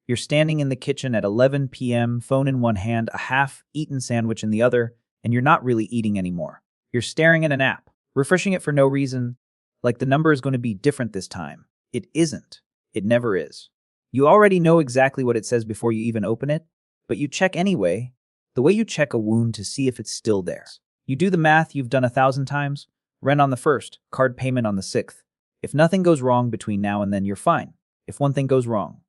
You're standing in the kitchen at 11 p.m., phone in one hand, a half-eaten sandwich in the other, and you're not really eating anymore. You're staring at an app, refreshing it for no reason, like the number is going to be different this time. It isn't. It never is. You already know exactly what it says before you even open it, but you check anyway, the way you check a wound to see if it's still there. You do the math you've done 1,000 times, rent on the 1st, card payment on the 6th. If nothing goes wrong between now and then, you're fine. If one thing goes wrong,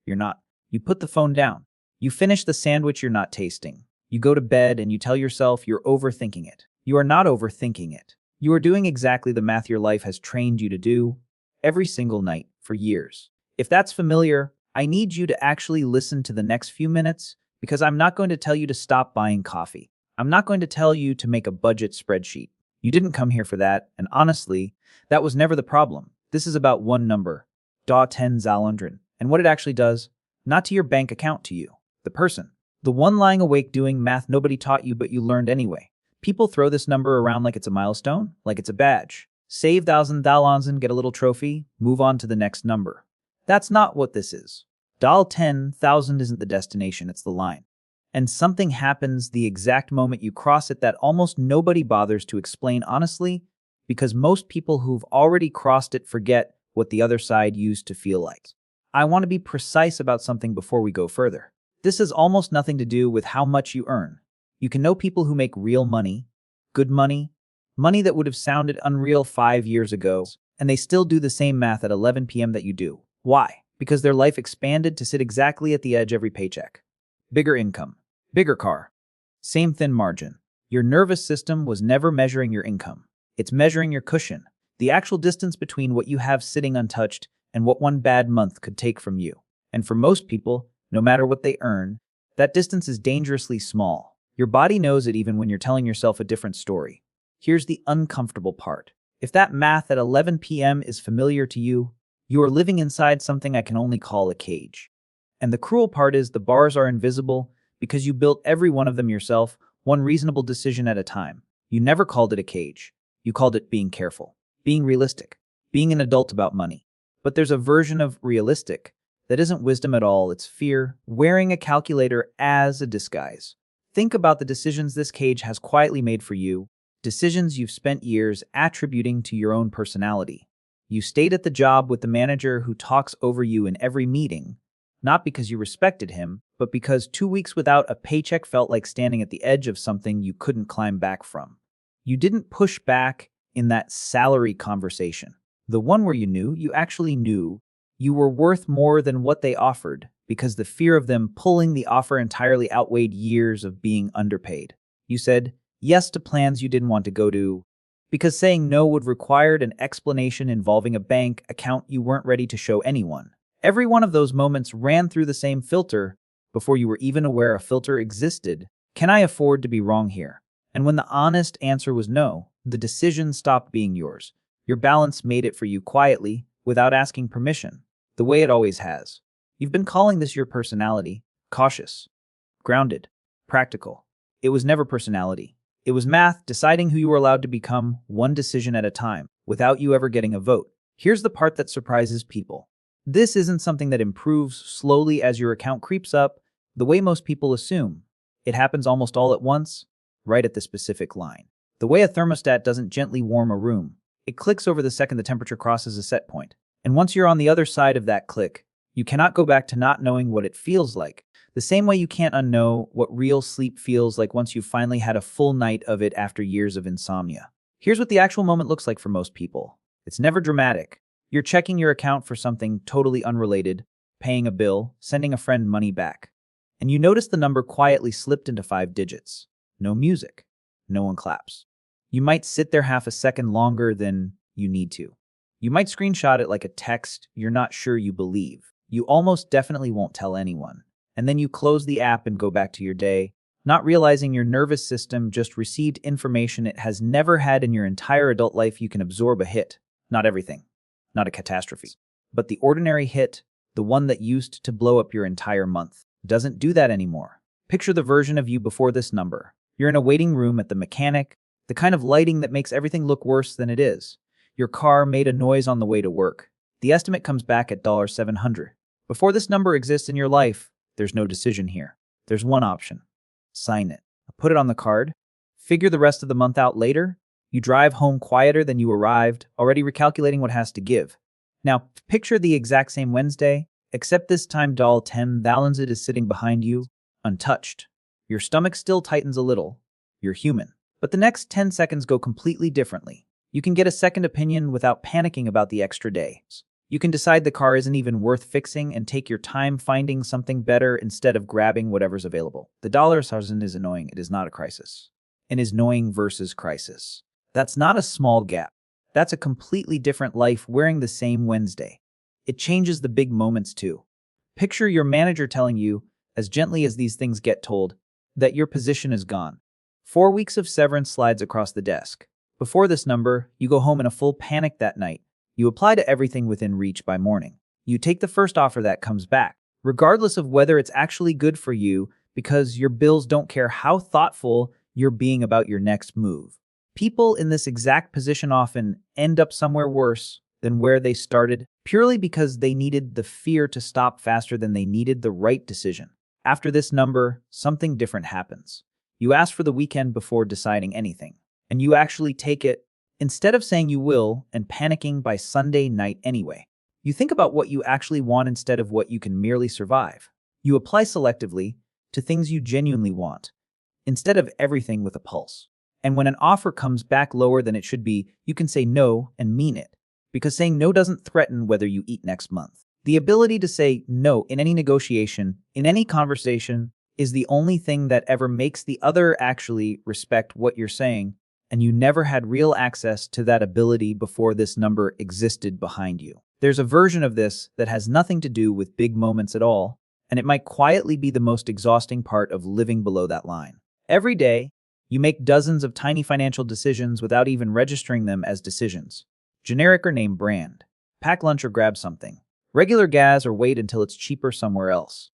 you're not. You put the phone down. You finish the sandwich you're not tasting. You go to bed and you tell yourself you're overthinking it. You are not overthinking it. You are doing exactly the math your life has trained you to do every single night for years. If that's familiar, I need you to actually listen to the next few minutes because I'm not going to tell you to stop buying coffee. I'm not going to tell you to make a budget spreadsheet. You didn't come here for that, and honestly, that was never the problem. This is about one number, da 10 Zalundren, and what it actually does, not to your bank account, to you, the person. The one lying awake doing math nobody taught you but you learned anyway. People throw this number around like it's a milestone, like it's a badge. Save 1,000 Dalonzen, get a little trophy, move on to the next number. That's not what this is. Dal 10,000 isn't the destination, it's the line. And something happens the exact moment you cross it that almost nobody bothers to explain honestly, because most people who've already crossed it forget what the other side used to feel like. I want to be precise about something before we go further. This has almost nothing to do with how much you earn. You can know people who make real money, good money, money that would have sounded unreal 5 years ago, and they still do the same math at 11 p.m. that you do. Why? Because their life expanded to sit exactly at the edge every paycheck. Bigger income, bigger car, same thin margin. Your nervous system was never measuring your income. It's measuring your cushion, the actual distance between what you have sitting untouched and what one bad month could take from you. And for most people, no matter what they earn, that distance is dangerously small. Your body knows it even when you're telling yourself a different story. Here's the uncomfortable part. If that math at 11 p.m. is familiar to you, you are living inside something I can only call a cage. And the cruel part is the bars are invisible because you built every one of them yourself, one reasonable decision at a time. You never called it a cage. You called it being careful, being realistic, being an adult about money. But there's a version of realistic that isn't wisdom at all, it's fear, wearing a calculator as a disguise. Think about the decisions this cage has quietly made for you, decisions you've spent years attributing to your own personality. You stayed at the job with the manager who talks over you in every meeting, not because you respected him, but because 2 weeks without a paycheck felt like standing at the edge of something you couldn't climb back from. You didn't push back in that salary conversation. The one where you actually knew you were worth more than what they offered because the fear of them pulling the offer entirely outweighed years of being underpaid. You said yes to plans you didn't want to go to because saying no would require an explanation involving a bank account you weren't ready to show anyone. Every one of those moments ran through the same filter before you were even aware a filter existed. Can I afford to be wrong here? And when the honest answer was no, the decision stopped being yours. Your balance made it for you quietly, without asking permission, the way it always has. You've been calling this your personality, cautious, grounded, practical. It was never personality. It was math, deciding who you were allowed to become, one decision at a time, without you ever getting a vote. Here's the part that surprises people. This isn't something that improves slowly as your account creeps up, the way most people assume. It happens almost all at once, right at the specific line. The way a thermostat doesn't gently warm a room. It clicks over the second the temperature crosses a set point. And once you're on the other side of that click, you cannot go back to not knowing what it feels like. The same way you can't unknow what real sleep feels like once you've finally had a full night of it after years of insomnia. Here's what the actual moment looks like for most people. It's never dramatic. You're checking your account for something totally unrelated, paying a bill, sending a friend money back. And you notice the number quietly slipped into 5 digits. No music. No one claps. You might sit there half a second longer than you need to. You might screenshot it like a text you're not sure you believe. You almost definitely won't tell anyone. And then you close the app and go back to your day, not realizing your nervous system just received information it has never had in your entire adult life. You can absorb a hit. Not everything. Not a catastrophe. But the ordinary hit, the one that used to blow up your entire month, doesn't do that anymore. Picture the version of you before this number. You're in a waiting room at the mechanic, the kind of lighting that makes everything look worse than it is. Your car made a noise on the way to work. The estimate comes back at $700. Before this number exists in your life, there's no decision here. There's one option. Sign it. Put it on the card. Figure the rest of the month out later. You drive home quieter than you arrived, already recalculating what has to give. Now, picture the exact same Wednesday, except this time doll 10 Valenzit is sitting behind you, untouched. Your stomach still tightens a little. You're human. But the next 10 seconds go completely differently. You can get a second opinion without panicking about the extra days. You can decide the car isn't even worth fixing and take your time finding something better instead of grabbing whatever's available. The $1,000 is annoying. It is not a crisis. It is annoying versus crisis. That's not a small gap. That's a completely different life wearing the same Wednesday. It changes the big moments too. Picture your manager telling you, as gently as these things get told, that your position is gone. 4 weeks of severance slides across the desk. Before this number, you go home in a full panic that night. You apply to everything within reach by morning. You take the first offer that comes back, regardless of whether it's actually good for you, because your bills don't care how thoughtful you're being about your next move. People in this exact position often end up somewhere worse than where they started, purely because they needed the fear to stop faster than they needed the right decision. After this number, something different happens. You ask for the weekend before deciding anything, and you actually take it instead of saying you will and panicking by Sunday night anyway. You think about what you actually want instead of what you can merely survive. You apply selectively to things you genuinely want, instead of everything with a pulse. And when an offer comes back lower than it should be, you can say no and mean it, because saying no doesn't threaten whether you eat next month. The ability to say no in any negotiation, in any conversation, is the only thing that ever makes the other actually respect what you're saying, and you never had real access to that ability before this number existed behind you. There's a version of this that has nothing to do with big moments at all, and it might quietly be the most exhausting part of living below that line. Every day, you make dozens of tiny financial decisions without even registering them as decisions. Generic or name brand. Pack lunch or grab something. Regular gas or wait until it's cheaper somewhere else.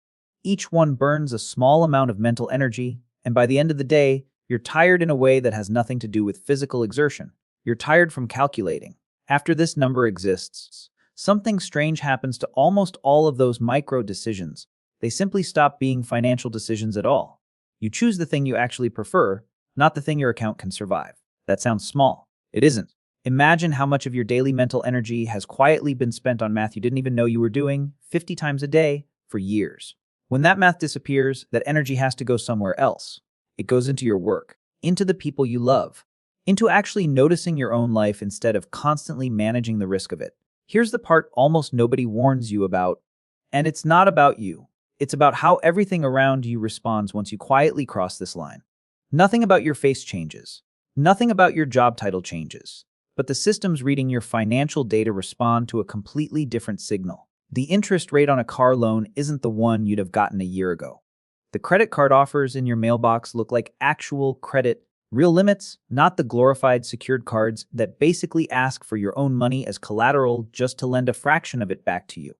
Each one burns a small amount of mental energy, and by the end of the day, you're tired in a way that has nothing to do with physical exertion. You're tired from calculating. After this number exists, something strange happens to almost all of those micro decisions. They simply stop being financial decisions at all. You choose the thing you actually prefer, not the thing your account can survive. That sounds small. It isn't. Imagine how much of your daily mental energy has quietly been spent on math you didn't even know you were doing 50 times a day for years. When that math disappears, that energy has to go somewhere else. It goes into your work, into the people you love, into actually noticing your own life instead of constantly managing the risk of it. Here's the part almost nobody warns you about, and it's not about you. It's about how everything around you responds once you quietly cross this line. Nothing about your face changes. Nothing about your job title changes. But the systems reading your financial data respond to a completely different signal. The interest rate on a car loan isn't the one you'd have gotten a year ago. The credit card offers in your mailbox look like actual credit, real limits, not the glorified secured cards that basically ask for your own money as collateral just to lend a fraction of it back to you.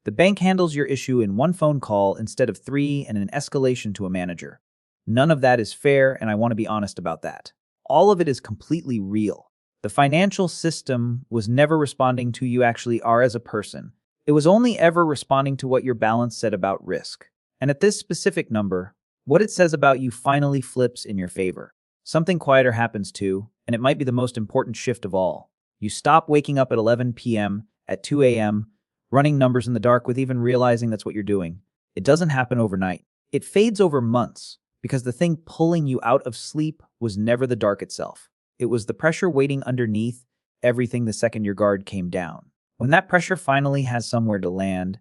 The bank handles your issue in one phone call instead of 3 and an escalation to a manager. None of that is fair, and I want to be honest about that. All of it is completely real. The financial system was never responding to who you actually are as a person. It was only ever responding to what your balance said about risk. And at this specific number, what it says about you finally flips in your favor. Something quieter happens too, and it might be the most important shift of all. You stop waking up at 11 p.m., at 2 a.m., running numbers in the dark with even realizing that's what you're doing. It doesn't happen overnight. It fades over months, because the thing pulling you out of sleep was never the dark itself. It was the pressure waiting underneath everything the second your guard came down. When that pressure finally has somewhere to land,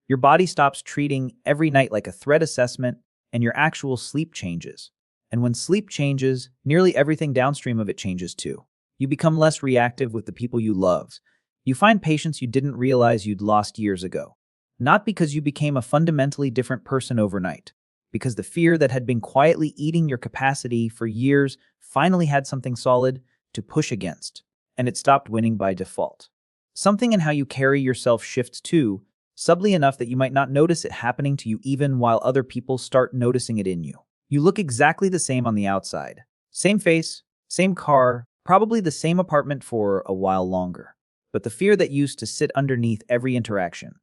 your body stops treating every night like a threat assessment, and your actual sleep changes. And when sleep changes, nearly everything downstream of it changes too. You become less reactive with the people you love. You find patience you didn't realize you'd lost years ago. Not because you became a fundamentally different person overnight, because the fear that had been quietly eating your capacity for years finally had something solid to push against, and it stopped winning by default. Something in how you carry yourself shifts too, subtly enough that you might not notice it happening to you even while other people start noticing it in you. You look exactly the same on the outside. Same face, same car, probably the same apartment for a while longer. But the fear that used to sit underneath every interaction,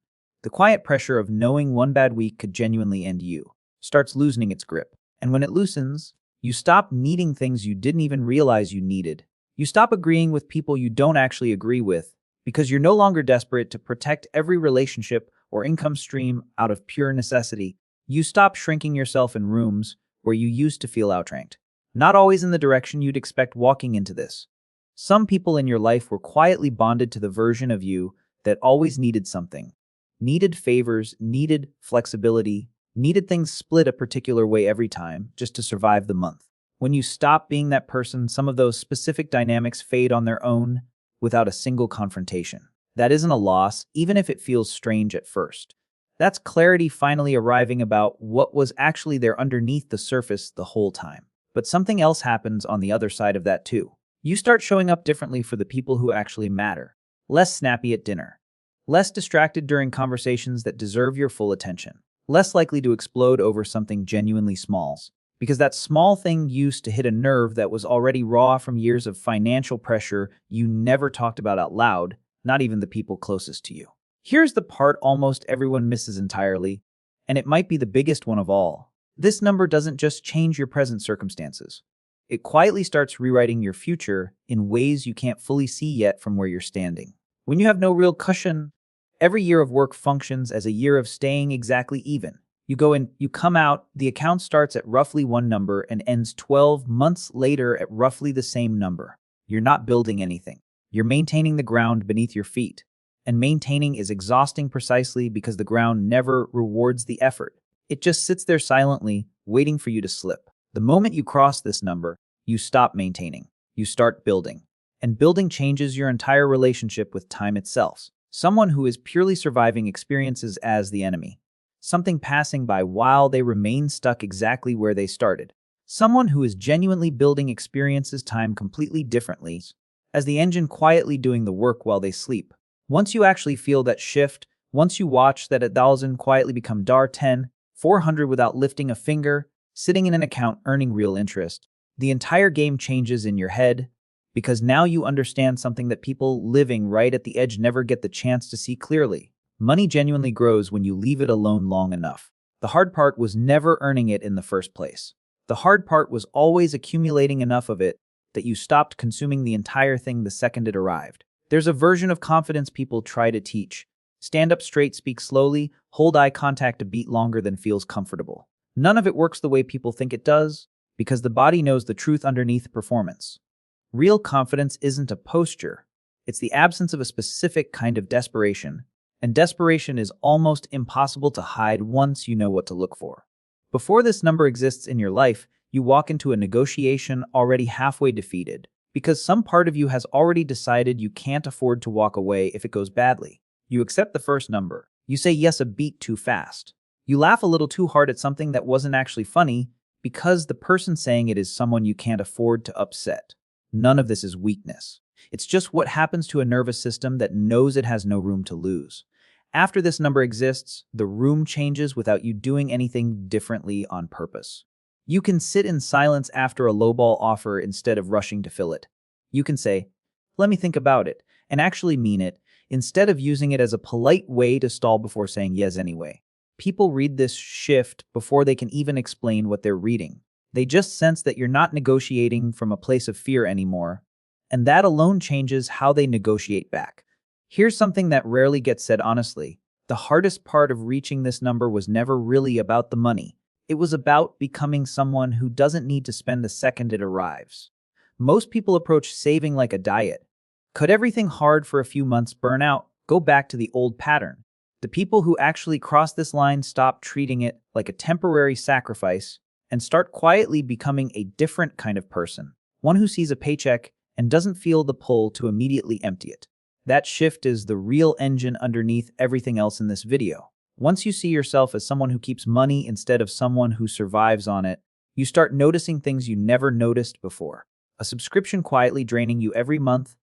The quiet pressure of knowing one bad week could genuinely end you starts loosening its grip. And when it loosens, you stop needing things you didn't even realize you needed. You stop agreeing with people you don't actually agree with because you're no longer desperate to protect every relationship or income stream out of pure necessity. You stop shrinking yourself in rooms where you used to feel outranked. Not always in the direction you'd expect walking into this. Some people in your life were quietly bonded to the version of you that always needed something. Needed favors, needed flexibility, needed things split a particular way every time just to survive the month. When you stop being that person, some of those specific dynamics fade on their own without a single confrontation. That isn't a loss, even if it feels strange at first. That's clarity finally arriving about what was actually there underneath the surface the whole time. But something else happens on the other side of that too. You start showing up differently for the people who actually matter. Less snappy at dinner. Less distracted during conversations that deserve your full attention. Less likely to explode over something genuinely small. Because that small thing used to hit a nerve that was already raw from years of financial pressure you never talked about out loud, not even the people closest to you. Here's the part almost everyone misses entirely, and it might be the biggest one of all. This number doesn't just change your present circumstances. It quietly starts rewriting your future in ways you can't fully see yet from where you're standing. When you have no real cushion, every year of work functions as a year of staying exactly even. You go in, you come out, the account starts at roughly one number and ends 12 months later at roughly the same number. You're not building anything. You're maintaining the ground beneath your feet. And maintaining is exhausting precisely because the ground never rewards the effort. It just sits there silently, waiting for you to slip. The moment you cross this number, you stop maintaining. You start building. And building changes your entire relationship with time itself. Someone who is purely surviving experiences as the enemy. Something passing by while they remain stuck exactly where they started. Someone who is genuinely building experiences time completely differently, as the engine quietly doing the work while they sleep. Once you actually feel that shift, once you watch that 1,000 quietly become dar 10, 400 without lifting a finger, sitting in an account earning real interest, the entire game changes in your head, because now you understand something that people living right at the edge never get the chance to see clearly. Money genuinely grows when you leave it alone long enough. The hard part was never earning it in the first place. The hard part was always accumulating enough of it that you stopped consuming the entire thing the second it arrived. There's a version of confidence people try to teach. Stand up straight, speak slowly, hold eye contact a beat longer than feels comfortable. None of it works the way people think it does, because the body knows the truth underneath performance. Real confidence isn't a posture. It's the absence of a specific kind of desperation, and desperation is almost impossible to hide once you know what to look for. Before this number exists in your life, you walk into a negotiation already halfway defeated, because some part of you has already decided you can't afford to walk away if it goes badly. You accept the first number. You say yes a beat too fast. You laugh a little too hard at something that wasn't actually funny because the person saying it is someone you can't afford to upset. None of this is weakness. It's just what happens to a nervous system that knows it has no room to lose. After this number exists, the room changes without you doing anything differently on purpose. You can sit in silence after a lowball offer instead of rushing to fill it. You can say, "Let me think about it," and actually mean it, instead of using it as a polite way to stall before saying yes anyway. People read this shift before they can even explain what they're reading. They just sense that you're not negotiating from a place of fear anymore, and that alone changes how they negotiate back. Here's something that rarely gets said honestly. The hardest part of reaching this number was never really about the money. It was about becoming someone who doesn't need to spend the second it arrives. Most people approach saving like a diet. Cut everything hard for a few months, burn out, go back to the old pattern. The people who actually cross this line stop treating it like a temporary sacrifice and start quietly becoming a different kind of person. One who sees a paycheck and doesn't feel the pull to immediately empty it. That shift is the real engine underneath everything else in this video. Once you see yourself as someone who keeps money instead of someone who survives on it, you start noticing things you never noticed before. A subscription quietly draining you every month,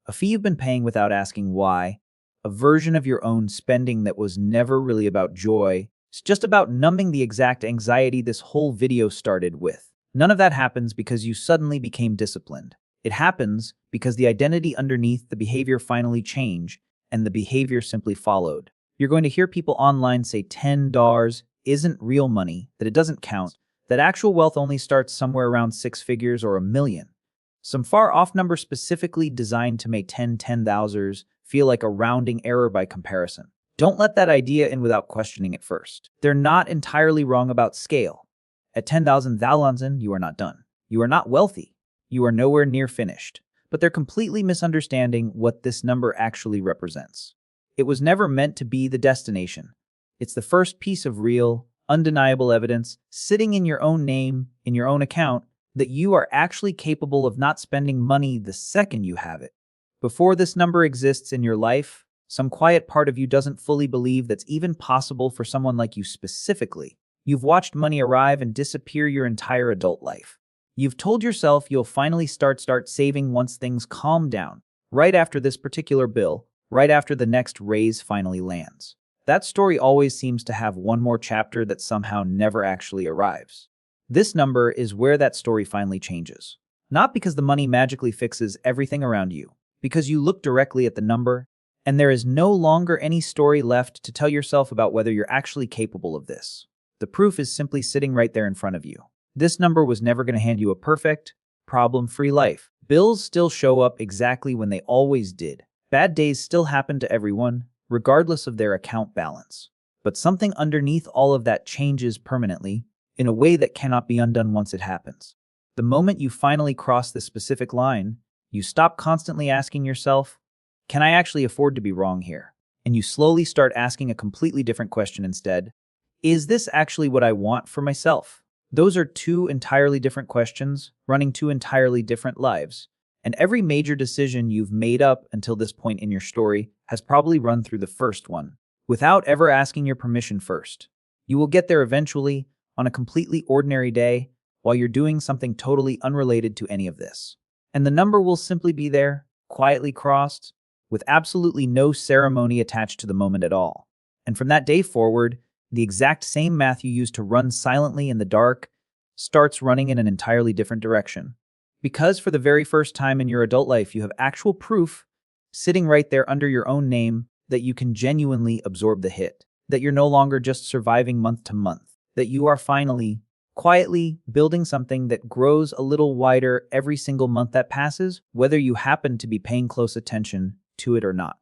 a fee you've been paying without asking why, a version of your own spending that was never really about joy. It's just about numbing the exact anxiety this whole video started with. None of that happens because you suddenly became disciplined. It happens because the identity underneath the behavior finally changed, and the behavior simply followed. You're going to hear people online say $10 isn't real money, that it doesn't count, that actual wealth only starts somewhere around six figures or a million. Some far-off number specifically designed to make 10,000s feel like a rounding error by comparison. Don't let that idea in without questioning it first. They're not entirely wrong about scale. At 10,000 Thalanzen, you are not done. You are not wealthy. You are nowhere near finished. But they're completely misunderstanding what this number actually represents. It was never meant to be the destination. It's the first piece of real, undeniable evidence sitting in your own name, in your own account, that you are actually capable of not spending money the second you have it. Before this number exists in your life, some quiet part of you doesn't fully believe that's even possible for someone like you specifically. You've watched money arrive and disappear your entire adult life. You've told yourself you'll finally start saving once things calm down, right after this particular bill, right after the next raise finally lands. That story always seems to have one more chapter that somehow never actually arrives. This number is where that story finally changes. Not because the money magically fixes everything around you, because you look directly at the number, and there is no longer any story left to tell yourself about whether you're actually capable of this. The proof is simply sitting right there in front of you. This number was never going to hand you a perfect, problem-free life. Bills still show up exactly when they always did. Bad days still happen to everyone, regardless of their account balance. But something underneath all of that changes permanently, in a way that cannot be undone once it happens. The moment you finally cross this specific line, you stop constantly asking yourself, can I actually afford to be wrong here? And you slowly start asking a completely different question instead. Is this actually what I want for myself? Those are two entirely different questions, running two entirely different lives. And every major decision you've made up until this point in your story has probably run through the first one, without ever asking your permission first. You will get there eventually, on a completely ordinary day, while you're doing something totally unrelated to any of this. And the number will simply be there, quietly crossed, with absolutely no ceremony attached to the moment at all. And from that day forward, the exact same math you used to run silently in the dark starts running in an entirely different direction. Because for the very first time in your adult life, you have actual proof, sitting right there under your own name, that you can genuinely absorb the hit, that you're no longer just surviving month to month, that you are finally, quietly building something that grows a little wider every single month that passes, whether you happen to be paying close attention to it or not.